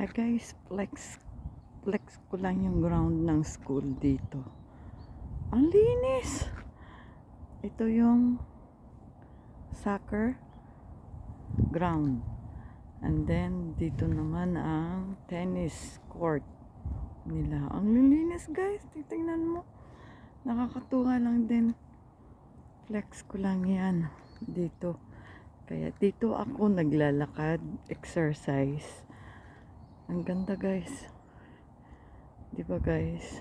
Hi guys, flex ko lang yung ground ng school dito. Ang linis! Ito yung soccer ground. And then, dito naman ang tennis court nila. Ang linis guys, titingnan mo. Nakakatuwa lang din. Flex ko lang yan dito. Kaya dito ako naglalakad, exercise. Ang ganda guys. Di ba guys?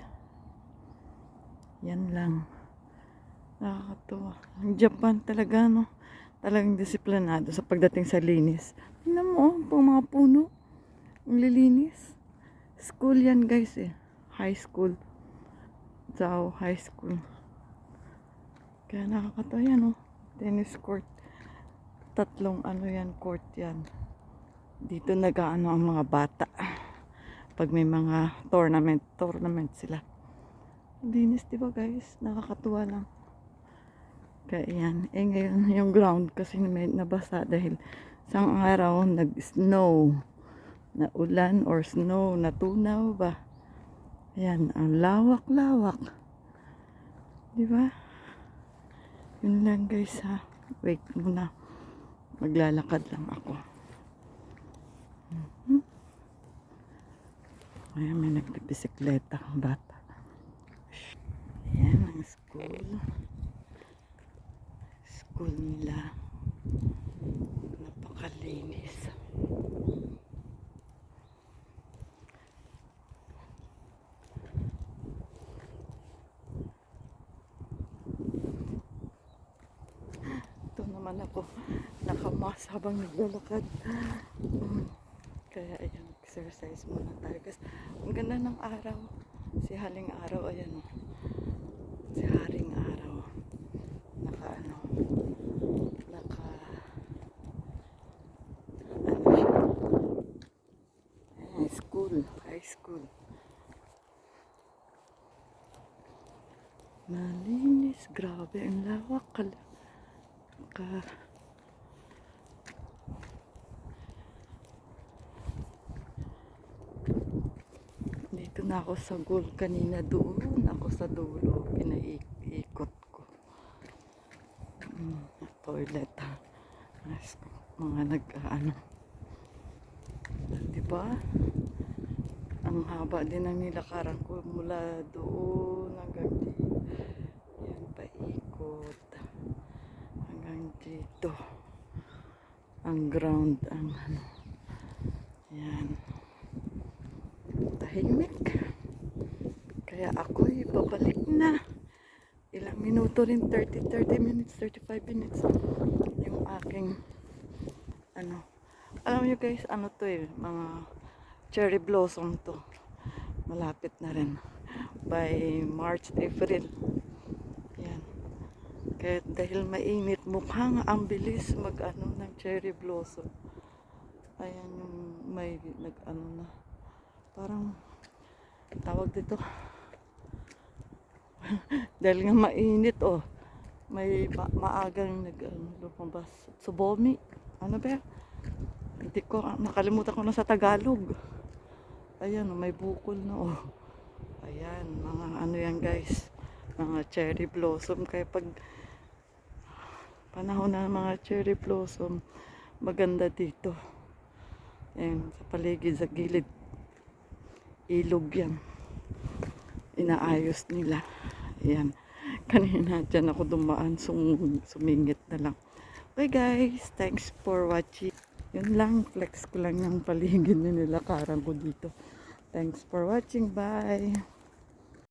Yan lang. Nakakatuwa. Ang Japan talaga, no? Talagang disiplinado sa pagdating sa linis. Tingnan mo, pang mga puno. Ang lilinis. School yan guys eh. High school. Zhao High School. Kaya nakakatawa yan, no? Tennis court. Tatlong court yan. Dito nag-aano ang mga bata. Pag may mga tournament sila. Linis, diba guys? Nakakatuwa lang. Kaya yan. Eh ngayon, yung ground kasi may nabasa dahil isang araw nag-snow. Na ulan or snow, natunaw ba? Ayan, ang lawak-lawak. Diba? Yun lang guys ha. Wait muna. Maglalakad lang ako. Ayan, may nagbibisikleta ang bata. Ayan, ang school. School nila. Napakalinis. Ito naman ako. Nakamas habang naglalakad. Kaya ayan, exercise muna tayo. Kasi ang ganda ng araw. Si Haling Araw, ayan o. Si Haring Araw. Naka siya. Ayan, school, high school. Malinis, grabe, ang lawak. Dito na ako sa goal kanina, doon ako sa dulo, pinaikot ko. Toilet ha. Mga diba? Ang haba din ng nilakaran ko mula doon hanggang dito. Yan, paikot. Hanggang dito. Ang ground, yan. Tahimik. Kaya ako'y babalik na. Ilang minuto rin, 30 minutes, 35 minutes. Yung aking, alam nyo guys, to mga cherry blossom to. Malapit na rin. By March, April. Yan. Kaya dahil mainit, mukhang ang bilis ng cherry blossom. Ayan yung may na. Parang tawag dito. Dahil nga mainit, may maagang lumabas. Tsubomi. Ano ba? Hindi ko, nakalimutan ko na sa Tagalog. Ayan, may bukol na, Ayan, mga yan guys. Mga cherry blossom. Kaya pag panahon na mga cherry blossom, maganda dito. Ayan, sa paligid, sa gilid. Ilog yan. Inaayos nila. Ayan. Kanina dyan ako dumaan, sumingit na lang. Okay guys, thanks for watching. Yun lang, flex ko lang yung paligid na nilakaran ko dito. Thanks for watching, bye!